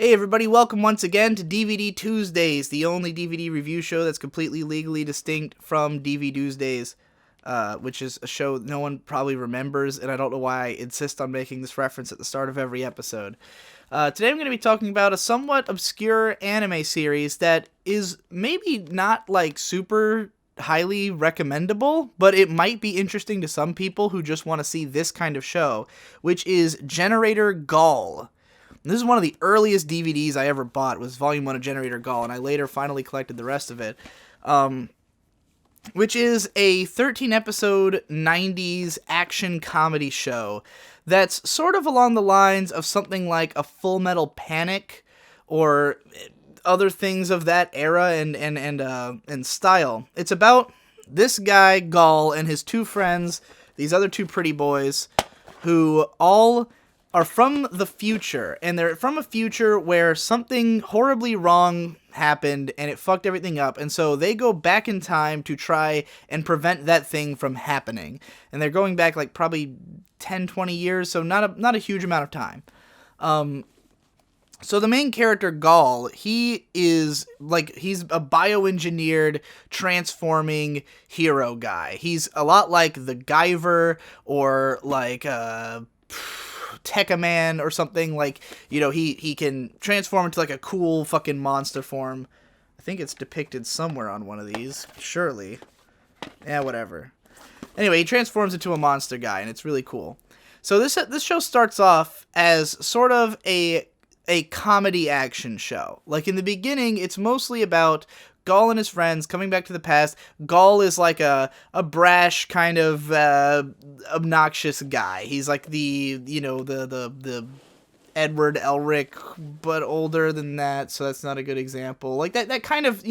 Hey everybody, welcome once again to DVD Tuesdays, the only DVD review show that's completely legally distinct from DVD Tuesdays, which is a show no one probably remembers, and I don't know why I insist on making this reference at the start of every episode. Today I'm going to be talking about a somewhat obscure anime series that is maybe not like super highly recommendable, but it might be interesting to some people who just want to see this kind of show, which is Generator Gawl. This is one of the earliest DVDs I ever bought, was Volume 1 of Generator Gawl, and I later finally collected the rest of it, which is a 13-episode 90s action comedy show that's sort of along the lines of something like a Full Metal Panic or other things of that era and style. It's about this guy, Gawl, and his two friends, these other two pretty boys, who all are from the future, and they're from a future where something horribly wrong happened and it fucked everything up, and so they go back in time to try and prevent that thing from happening. And they're going back like probably 10, 20 years, so not a huge amount of time. So the main character, Gawl, he's a bioengineered, transforming hero guy. He's a lot like the Guyver or like Tech-A-Man or something. Like, you know, he can transform into like a cool fucking monster form. I think it's depicted somewhere on one of these, surely. Yeah, whatever. Anyway, he transforms into a monster guy, and it's really cool. So this show starts off as sort of a comedy action show. Like, in the beginning, it's mostly about Gawl and his friends coming back to the past. Gawl is like a brash kind of obnoxious guy. He's like the Edward Elric, but older than that, so that's not a good example. Like that kind of,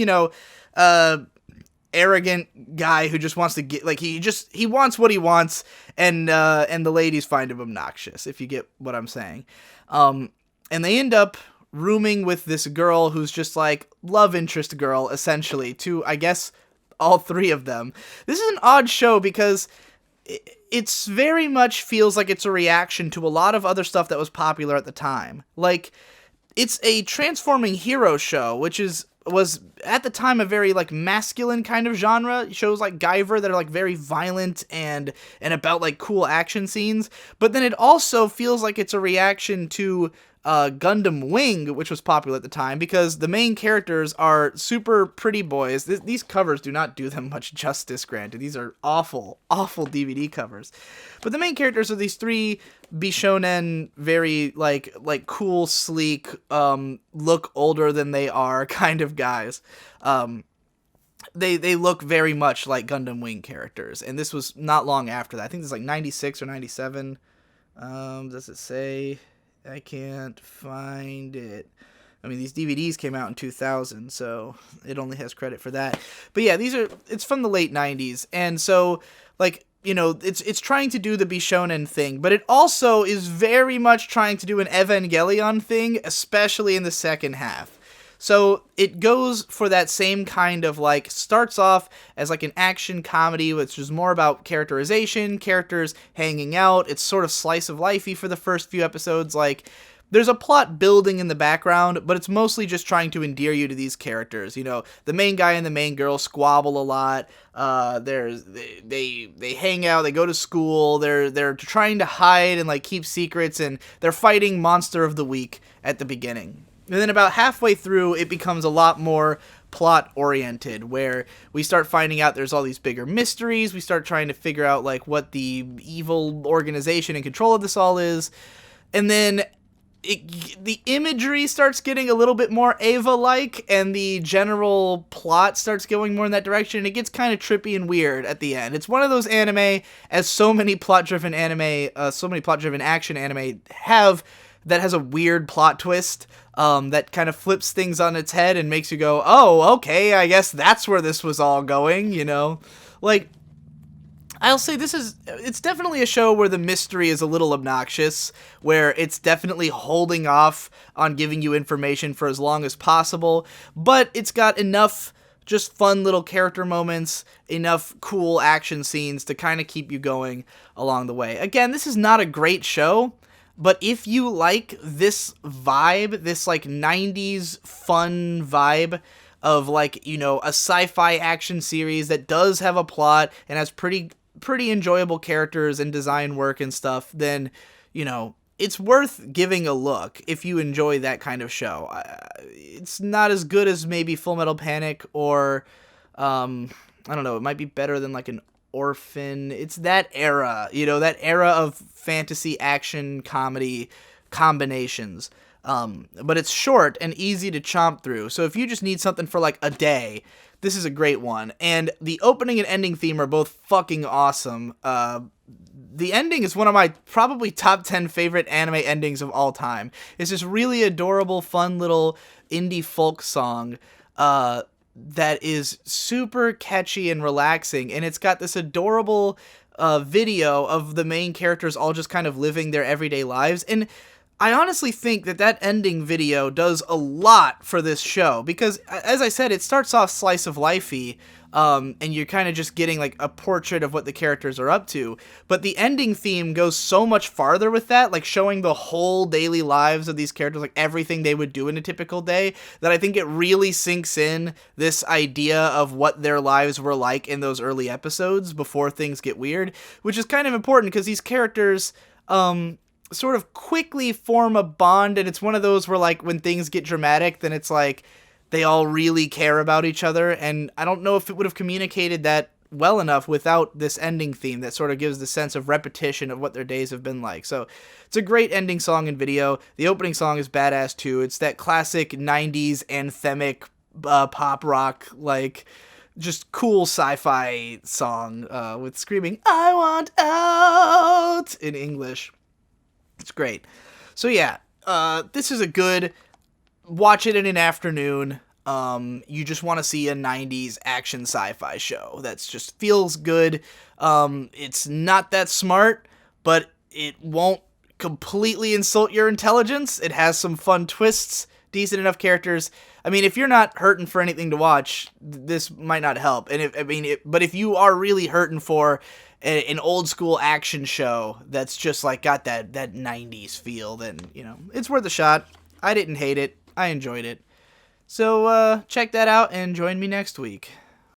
arrogant guy who just wants to get, like, he wants what he wants, and the ladies find him obnoxious, if you get what I'm saying. And they end up rooming with this girl who's just like love interest girl, essentially, to, I guess, all three of them. This is an odd show because it's very much feels like it's a reaction to a lot of other stuff that was popular at the time. Like, it's a transforming hero show, which was at the time a very like masculine kind of genre. Shows like Guyver that are like very violent and about like cool action scenes, but then it also feels like it's a reaction to Gundam Wing, which was popular at the time, because the main characters are super pretty boys. These covers do not do them much justice, granted. These are awful, awful DVD covers. But the main characters are these three Bishonen, very like cool, sleek, look older than they are kind of guys. They look very much like Gundam Wing characters, and this was not long after that. I think it's like 96 or 97. Does it say? I can't find it. I mean, these DVDs came out in 2000, so it only has credit for that. But yeah, it's from the late 90s, and so, like, you know, it's trying to do the Bishonen thing, but it also is very much trying to do an Evangelion thing, especially in the second half. So it goes for that same kind of, like, starts off as like an action comedy, which is more about characterization, characters hanging out. It's sort of slice of lifey for the first few episodes. Like, there's a plot building in the background, but it's mostly just trying to endear you to these characters. You know, the main guy and the main girl squabble a lot. They hang out, they go to school, they're trying to hide and like keep secrets, and they're fighting Monster of the Week at the beginning. And then about halfway through, it becomes a lot more plot-oriented, where we start finding out there's all these bigger mysteries. We start trying to figure out, like, what the evil organization in control of this all is. And then the imagery starts getting a little bit more Eva-like, and the general plot starts going more in that direction, and it gets kind of trippy and weird at the end. It's one of those anime, as so many plot-driven action anime have, that has a weird plot twist that kind of flips things on its head and makes you go, oh, okay, I guess that's where this was all going, you know? Like, I'll say it's definitely a show where the mystery is a little obnoxious, where it's definitely holding off on giving you information for as long as possible, but it's got enough just fun little character moments, enough cool action scenes to kind of keep you going along the way. Again, this is not a great show. But if you like this vibe, this like 90s fun vibe of like, you know, a sci-fi action series that does have a plot and has pretty enjoyable characters and design work and stuff, then, you know, it's worth giving a look if you enjoy that kind of show. It's not as good as maybe Full Metal Panic or, I don't know, it might be better than like an Orphan. It's that era, you know, that era of fantasy action comedy combinations. But it's short and easy to chomp through. So if you just need something for like a day, this is a great one. And the opening and ending theme are both fucking awesome. The ending is one of my probably top 10 favorite anime endings of all time. It's this really adorable, fun little indie folk song that is super catchy and relaxing. And it's got this adorable video of the main characters all just kind of living their everyday lives. And I honestly think that ending video does a lot for this show because, as I said, it starts off slice of life-y, and you're kind of just getting like a portrait of what the characters are up to. But the ending theme goes so much farther with that, like showing the whole daily lives of these characters, like everything they would do in a typical day, that I think it really sinks in this idea of what their lives were like in those early episodes before things get weird, which is kind of important because these characters, sort of quickly form a bond, and it's one of those where like when things get dramatic, then it's like they all really care about each other, and I don't know if it would have communicated that well enough without this ending theme that sort of gives the sense of repetition of what their days have been like. So it's a great ending song and video. The opening song is badass too. It's that classic 90s anthemic pop rock, like just cool sci-fi song with screaming "I want out" in English. It's great. So yeah, this is a good watch it in an afternoon. You just want to see a 90s action sci-fi show that's just feels good. It's not that smart, but it won't completely insult your intelligence. It has some fun twists, decent enough characters. I mean, if you're not hurting for anything to watch, this might not help. And but if you are really hurting for an old school action show that's just like got that 90s feel, then, you know, it's worth a shot. I didn't hate it. I enjoyed it. So check that out and join me next week.